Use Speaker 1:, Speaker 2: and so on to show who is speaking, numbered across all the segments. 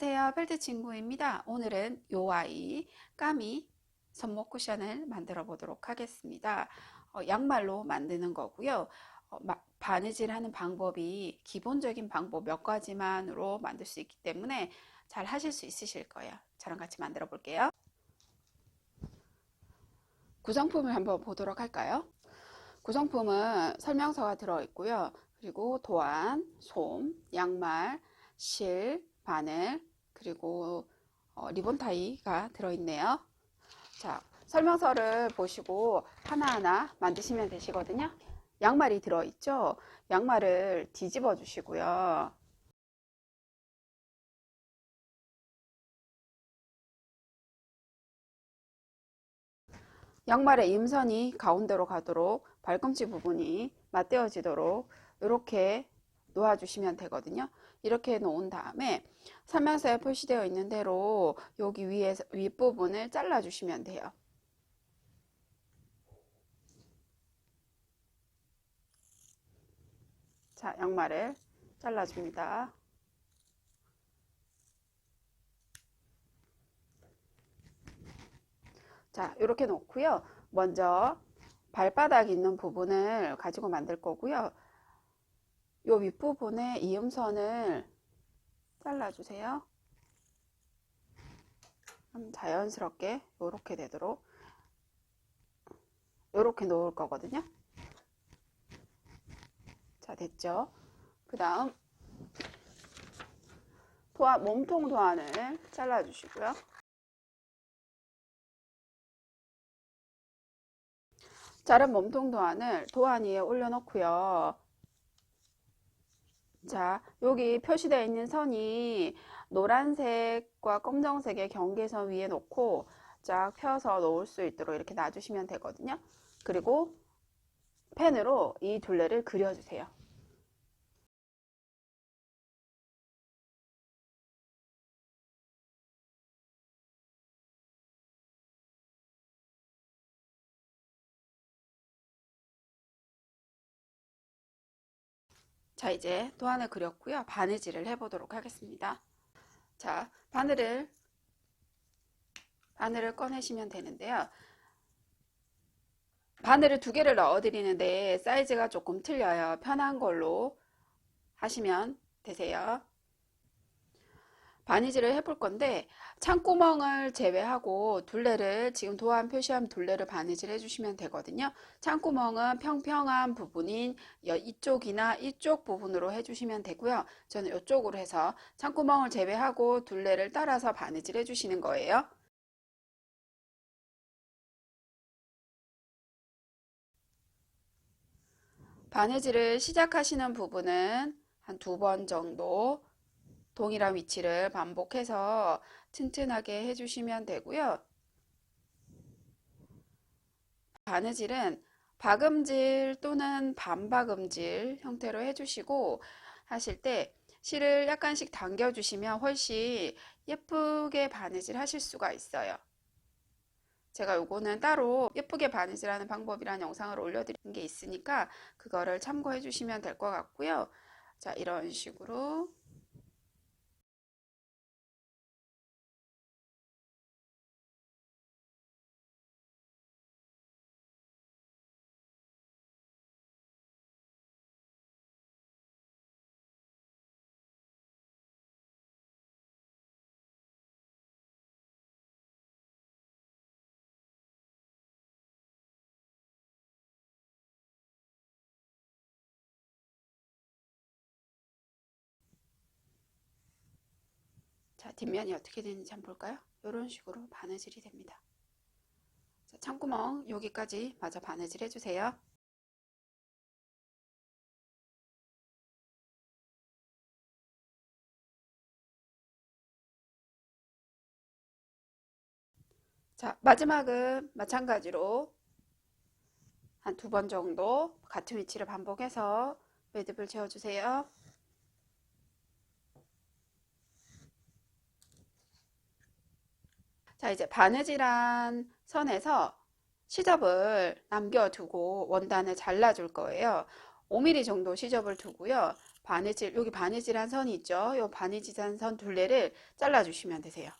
Speaker 1: 안녕하세요. 벨트 친구입니다. 오늘은 요 아이 까미 손목 쿠션을 만들어 보도록 하겠습니다. 양말로 만드는 거고요. 바느질 하는 방법이 기본적인 방법 몇 가지만으로 만들 수 있기 때문에 잘 하실 수 있으실 거예요. 저랑 같이 만들어 볼게요. 구성품을 한번 보도록 할까요? 구성품은 설명서가 들어 있고요. 그리고 도안, 솜, 양말, 실, 바늘, 그리고 리본 타이가 들어있네요. 자, 설명서를 보시고 하나하나 만드시면 되시거든요. 양말이 들어있죠? 양말을 뒤집어 주시고요. 양말의 임선이 가운데로 가도록 발꿈치 부분이 맞대어지도록 이렇게 놓아주시면 되거든요. 이렇게 놓은 다음에 설명서에 표시되어 있는 대로 여기 위에 윗부분을 잘라 주시면 돼요. 자, 양말을 잘라줍니다. 자, 이렇게 놓고요. 먼저 발바닥 있는 부분을 가지고 만들 거고요. 요 윗부분에 이음선을 잘라주세요. 자연스럽게 이렇게 되도록 이렇게 놓을 거거든요. 자, 됐죠? 그 다음 몸통 도안을 잘라주시고요. 자른 몸통 도안을 도안 위에 올려놓고요. 자, 여기 표시되어 있는 선이 노란색과 검정색의 경계선 위에 놓고 쫙 펴서 놓을 수 있도록 이렇게 놔주시면 되거든요. 그리고 펜으로 이 둘레를 그려주세요. 자, 이제 도안을 그렸고요. 바느질을 해보도록 하겠습니다. 자, 바늘을 꺼내시면 되는데요. 바늘을 2개를 넣어 드리는데 사이즈가 조금 틀려요. 편한 걸로 하시면 되세요. 바느질을 해볼 건데 창구멍을 제외하고 둘레를 지금 도안 표시한 둘레를 바느질 해주시면 되거든요. 창구멍은 평평한 부분인 이쪽이나 이쪽 부분으로 해주시면 되고요. 저는 이쪽으로 해서 창구멍을 제외하고 둘레를 따라서 바느질 해주시는 거예요. 바느질을 시작하시는 부분은 한 2번 정도 동일한 위치를 반복해서 튼튼하게 해주시면 되고요. 바느질은 박음질 또는 반박음질 형태로 해주시고 하실 때 실을 약간씩 당겨주시면 훨씬 예쁘게 바느질 하실 수가 있어요. 제가 요거는 따로 예쁘게 바느질하는 방법이라는 영상을 올려드린 게 있으니까 그거를 참고해 주시면 될 것 같고요. 자, 이런 식으로 자, 뒷면이 어떻게 되는지 한번 볼까요? 이런 식으로 바느질이 됩니다. 자, 창구멍 여기까지 마저 바느질 해주세요. 자, 마지막은 마찬가지로 한 2번 정도 같은 위치를 반복해서 매듭을 지어주세요. 자, 이제 바느질한 선에서 시접을 남겨두고 원단을 잘라줄 거예요. 5mm 정도 시접을 두고요. 바느질, 여기 바느질한 선이 있죠. 요 바느질한 선 둘레를 잘라주시면 되세요.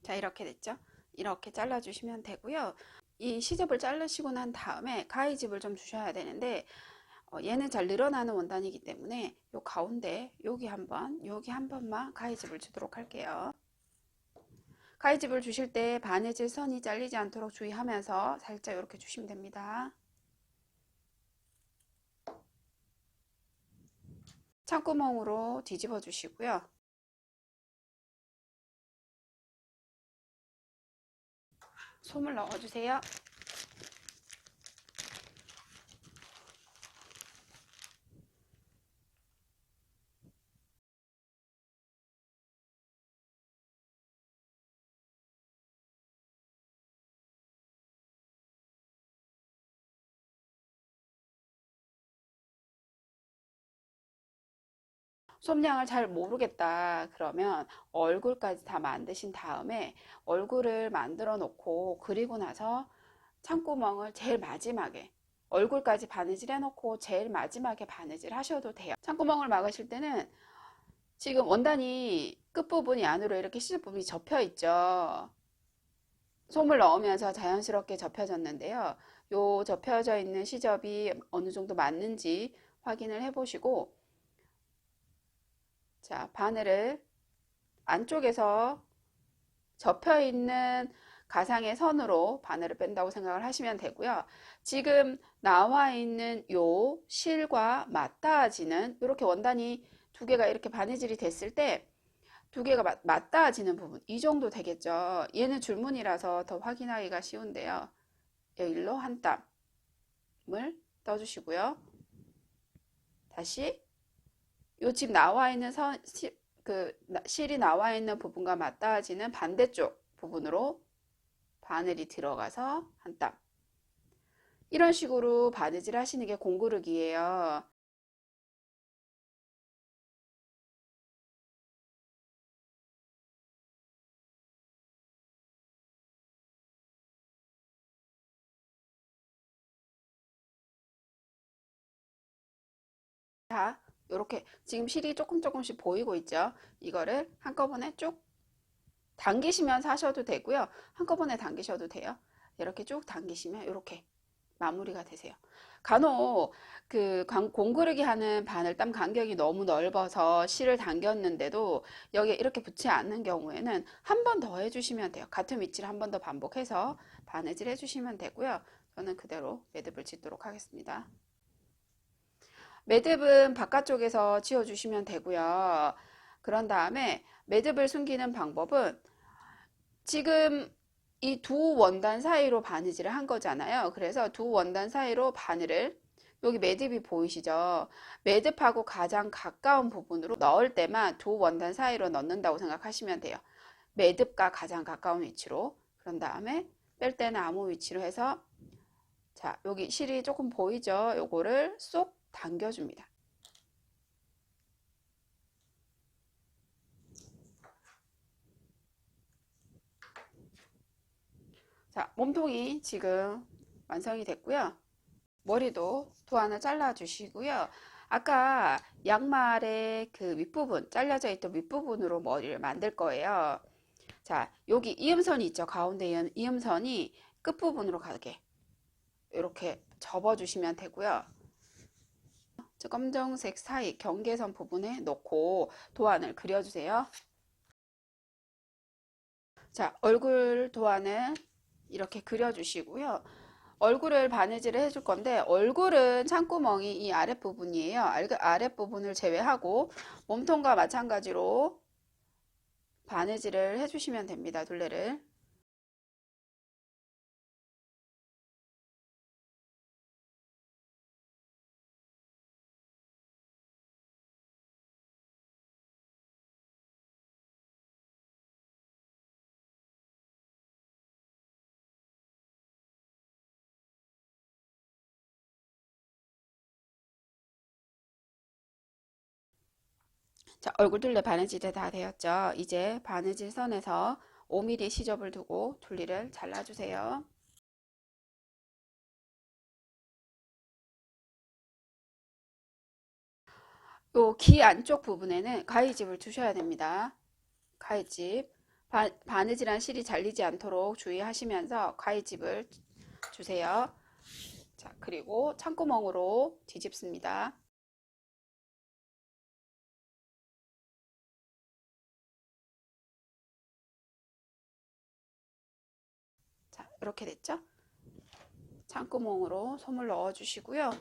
Speaker 1: 자, 이렇게 됐죠? 이렇게 잘라주시면 되고요. 이 시접을 자르시고 난 다음에 가위집을 좀 주셔야 되는데 얘는 잘 늘어나는 원단이기 때문에 요 가운데 여기 한 번만 가위집을 주도록 할게요. 가위집을 주실 때 바느질 선이 잘리지 않도록 주의하면서 살짝 이렇게 주시면 됩니다. 창구멍으로 뒤집어 주시고요. 솜을 넣어주세요. 솜량을 잘 모르겠다 그러면 얼굴까지 다 만드신 다음에 얼굴을 만들어 놓고 그리고 나서 창구멍을 제일 마지막에 얼굴까지 바느질 해놓고 제일 마지막에 바느질 하셔도 돼요. 창구멍을 막으실 때는 지금 원단이 끝부분이 안으로 이렇게 시접 부분이 접혀 있죠. 솜을 넣으면서 자연스럽게 접혀졌는데요. 요 접혀져 있는 시접이 어느 정도 맞는지 확인을 해 보시고, 자, 바늘을 안쪽에서 접혀 있는 가상의 선으로 바늘을 뺀다고 생각을 하시면 되고요. 지금 나와 있는 요 실과 맞닿아지는 이렇게 원단이 두 개가 이렇게 바느질이 됐을 때 두 개가 맞닿아지는 부분 이 정도 되겠죠. 얘는 줄무늬라서 더 확인하기가 쉬운데요. 여기로 한 땀을 떠주시고요. 다시 요 집 나와 있는 실이 나와 있는 부분과 맞닿아지는 반대쪽 부분으로 바늘이 들어가서 한 땀. 이런 식으로 바느질 하시는 게 공구르기예요. 자, 이렇게 지금 실이 조금씩 보이고 있죠. 이거를 한꺼번에 쭉 당기시면서 하셔도 되고요. 한꺼번에 당기셔도 돼요. 이렇게 쭉 당기시면 이렇게 마무리가 되세요. 간혹 그 공구르기 하는 바늘땀 간격이 너무 넓어서 실을 당겼는데도 여기에 이렇게 붙지 않는 경우에는 한 번 더 해주시면 돼요. 같은 위치를 한 번 더 반복해서 바느질 해주시면 되고요. 저는 그대로 매듭을 짓도록 하겠습니다. 매듭은 바깥쪽에서 지어주시면 되고요. 그런 다음에 매듭을 숨기는 방법은 지금 이 두 원단 사이로 바느질을 한 거잖아요. 그래서 두 원단 사이로 바늘을 여기 매듭이 보이시죠? 매듭하고 가장 가까운 부분으로 넣을 때만 두 원단 사이로 넣는다고 생각하시면 돼요. 매듭과 가장 가까운 위치로. 그런 다음에 뺄 때는 아무 위치로 해서 자, 여기 실이 조금 보이죠? 요거를 쏙 당겨줍니다. 자, 몸통이 지금 완성이 됐고요. 머리도 도안을 잘라 주시고요. 아까 양말의 그 윗부분, 잘려져 있던 윗부분으로 머리를 만들 거예요. 자, 여기 이음선이 있죠. 가운데 이음선이 끝부분으로 가게 이렇게 접어 주시면 되고요. 저 검정색 사이 경계선 부분에 놓고 도안을 그려주세요. 자, 얼굴 도안을 이렇게 그려주시고요. 얼굴을 바느질을 해줄 건데 얼굴은 창구멍이 이 아랫부분이에요. 아랫부분을 제외하고 몸통과 마찬가지로 바느질을 해주시면 됩니다. 둘레를. 자, 얼굴 둘레 바느질이 다 되었죠. 이제 바느질 선에서 5mm 시접을 두고 둘리를 잘라주세요. 요 귀 안쪽 부분에는 가위집을 주셔야 됩니다. 가위집. 바느질한 실이 잘리지 않도록 주의하시면서 가위집을 주세요. 자, 그리고 창구멍으로 뒤집습니다. 자, 이렇게 됐죠? 창구멍으로 솜을 넣어 주시고요.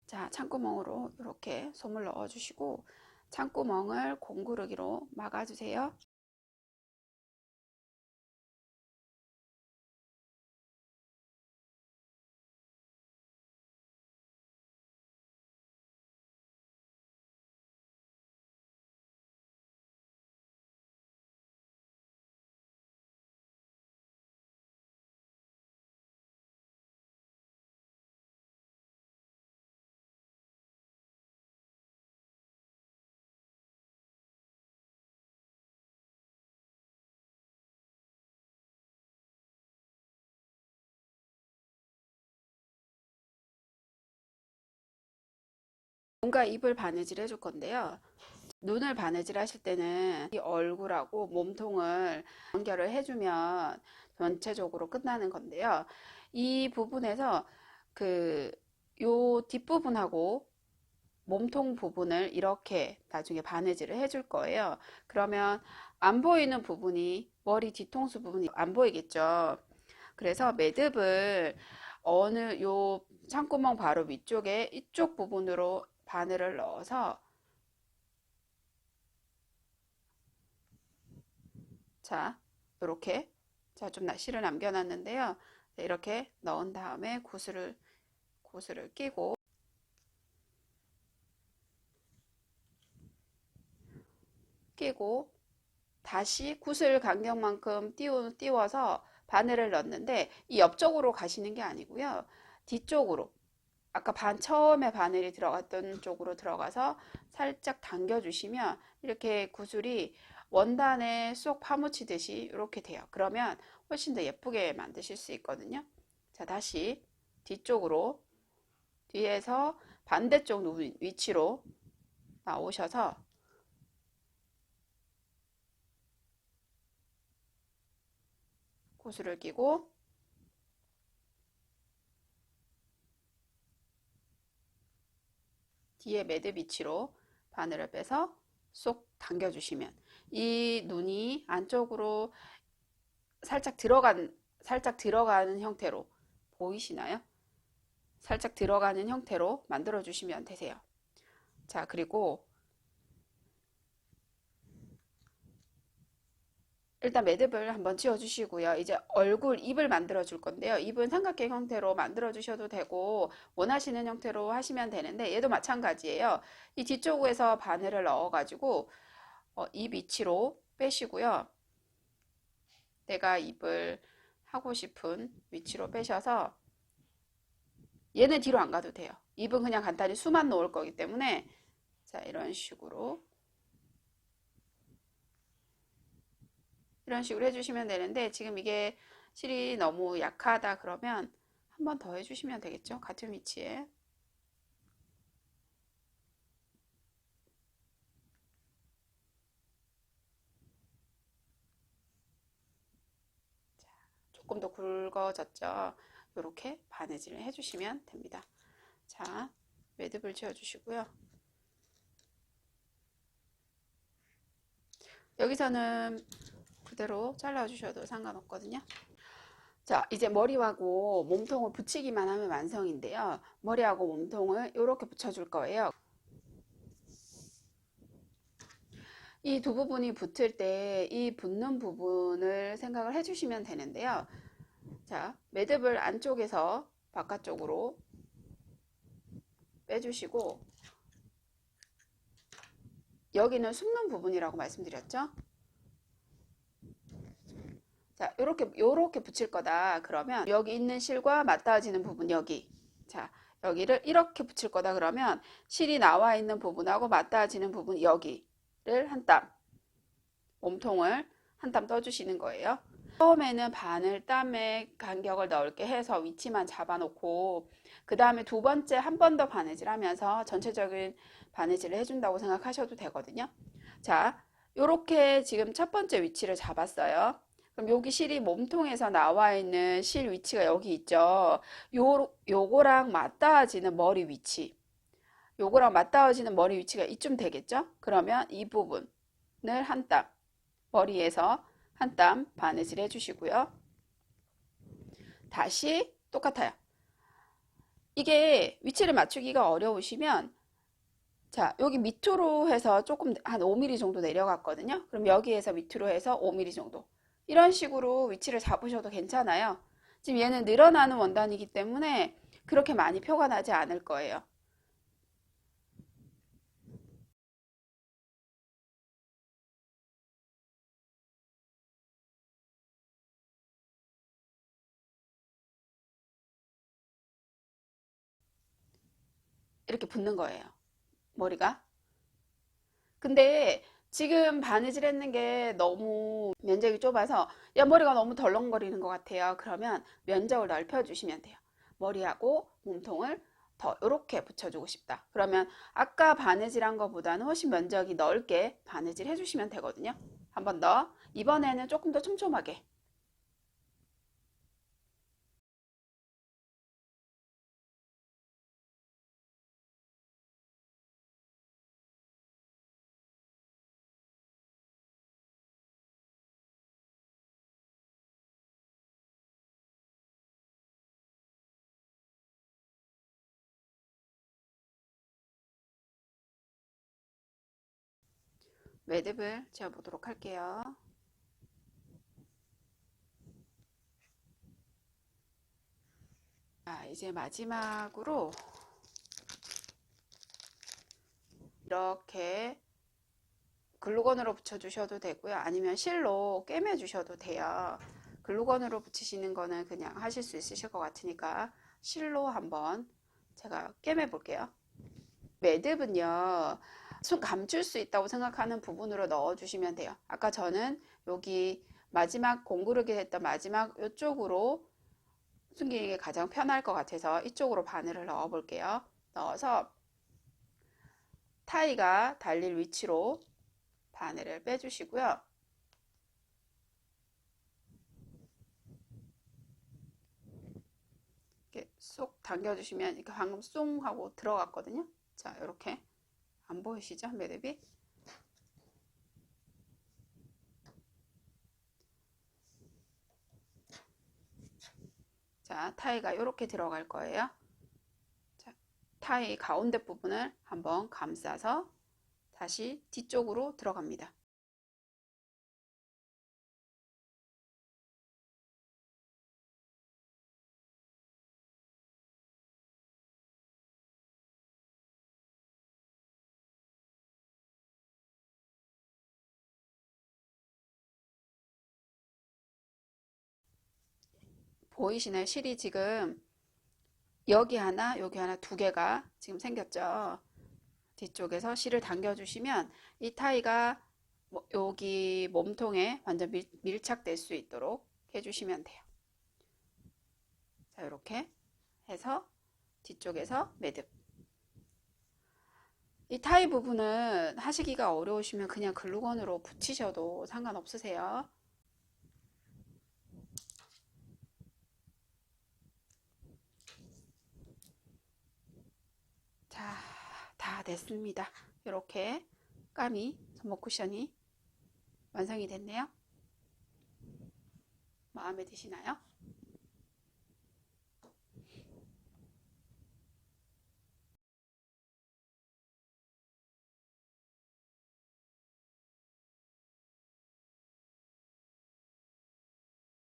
Speaker 1: 자, 창구멍으로 이렇게 솜을 넣어 주시고 창구멍을 공구르기로 막아 주세요. 뭔가 입을 바느질 해줄 건데요. 눈을 바느질 하실 때는 이 얼굴하고 몸통을 연결을 해주면 전체적으로 끝나는 건데요. 이 부분에서 그 요 뒷부분하고 몸통 부분을 이렇게 나중에 바느질을 해줄 거예요. 그러면 안 보이는 부분이 머리 뒤통수 부분이 안 보이겠죠. 그래서 매듭을 어느 요 창구멍 바로 위쪽에 이쪽 부분으로 바늘을 넣어서 자, 이렇게 자, 좀 실을 남겨놨는데요. 이렇게 넣은 다음에 구슬을 끼고 다시 구슬 간격만큼 띄워서 바늘을 넣는데 이 옆쪽으로 가시는 게 아니고요. 뒤쪽으로 아까 처음에 바늘이 들어갔던 쪽으로 들어가서 살짝 당겨 주시면 이렇게 구슬이 원단에 쏙 파묻히듯이 이렇게 돼요. 그러면 훨씬 더 예쁘게 만드실 수 있거든요. 자, 다시 뒤쪽으로 뒤에서 반대쪽 위치로 나오셔서 구슬을 끼고 뒤에 매듭 위치로 바늘을 빼서 쏙 당겨주시면 이 눈이 안쪽으로 살짝 들어가는 형태로 보이시나요? 살짝 들어가는 형태로 만들어 주시면 되세요. 자, 그리고 일단 매듭을 한번 지어 주시고요. 이제 입을 만들어 줄 건데요. 입은 삼각형 형태로 만들어 주셔도 되고 원하시는 형태로 하시면 되는데 얘도 마찬가지예요. 이 뒤쪽에서 바늘을 넣어 가지고 입 위치로 빼시고요. 내가 입을 하고 싶은 위치로 빼셔서 얘는 뒤로 안 가도 돼요. 입은 그냥 간단히 수만 놓을 거기 때문에 자, 이런 식으로 해주시면 되는데 지금 이게 실이 너무 약하다 그러면 한 번 더 해주시면 되겠죠. 같은 위치에. 조금 더 굵어졌죠. 이렇게 바느질을 해주시면 됩니다. 자, 매듭을 지어주시고요. 여기서는 그대로 잘라주셔도 상관없거든요. 자, 이제 머리하고 몸통을 붙이기만 하면 완성인데요. 머리하고 몸통을 이렇게 붙여줄 거예요. 이 두 부분이 붙을 때 이 붙는 부분을 생각을 해주시면 되는데요. 자, 매듭을 안쪽에서 바깥쪽으로 빼주시고, 여기는 숨는 부분이라고 말씀드렸죠? 자, 요렇게 붙일 거다. 그러면 여기 있는 실과 맞닿아지는 부분 여기. 자, 여기를 이렇게 붙일 거다. 그러면 실이 나와 있는 부분하고 맞닿아지는 부분 여기를 한 땀, 몸통을 한 땀 떠주시는 거예요. 처음에는 바늘 땀의 간격을 넓게 해서 위치만 잡아놓고 그 다음에 두 번째 한 번 더 바느질 하면서 전체적인 바느질을 해준다고 생각하셔도 되거든요. 자, 요렇게 지금 첫 번째 위치를 잡았어요. 그럼 여기 실이 몸통에서 나와 있는 실 위치가 여기 있죠. 요거랑 맞닿아지는 머리 위치. 요거랑 맞닿아지는 머리 위치가 이쯤 되겠죠? 그러면 이 부분을 한 땀, 머리에서 한 땀 바느질 해주시고요. 다시 똑같아요. 이게 위치를 맞추기가 어려우시면 자, 여기 밑으로 해서 조금 한 5mm 정도 내려갔거든요. 그럼 여기에서 밑으로 해서 5mm 정도. 이런 식으로 위치를 잡으셔도 괜찮아요. 지금 얘는 늘어나는 원단이기 때문에 그렇게 많이 표가 나지 않을 거예요. 이렇게 붙는 거예요. 머리가. 근데 지금 바느질 했는 게 너무 면적이 좁아서 야 머리가 너무 덜렁거리는 것 같아요. 그러면 면적을 넓혀 주시면 돼요. 머리하고 몸통을 더 이렇게 붙여주고 싶다. 그러면 아까 바느질한 것보다는 훨씬 면적이 넓게 바느질 해주시면 되거든요. 한 번 더. 이번에는 조금 더 촘촘하게. 매듭을 지어보도록 할게요. 자, 이제 마지막으로 이렇게 글루건으로 붙여주셔도 되고요. 아니면 실로 꿰매 주셔도 돼요. 글루건으로 붙이시는 거는 그냥 하실 수 있으실 것 같으니까 실로 한번 제가 꿰매 볼게요. 매듭은요, 손 감출 수 있다고 생각하는 부분으로 넣어 주시면 돼요. 아까 저는 여기 마지막 공구르기 했던 마지막 이쪽으로 숨기는 게 가장 편할 것 같아서 이쪽으로 바늘을 넣어 볼게요. 넣어서 타이가 달릴 위치로 바늘을 빼주시고요. 이렇게 쏙 당겨주시면 이렇게 방금 쏙 하고 들어갔거든요. 자, 이렇게 안 보이시죠? 매듭이. 자, 타이가 이렇게 들어갈 거예요. 자, 타이 가운데 부분을 한번 감싸서 다시 뒤쪽으로 들어갑니다. 보이시나요? 실이 지금 여기 하나, 여기 하나 두 개가 지금 생겼죠. 뒤쪽에서 실을 당겨주시면 이 타이가 여기 몸통에 완전 밀착될 수 있도록 해주시면 돼요. 자, 이렇게 해서 뒤쪽에서 매듭. 이 타이 부분은 하시기가 어려우시면 그냥 글루건으로 붙이셔도 상관없으세요. 자, 다 됐습니다. 이렇게 까미 손목 쿠션이 완성이 됐네요. 마음에 드시나요?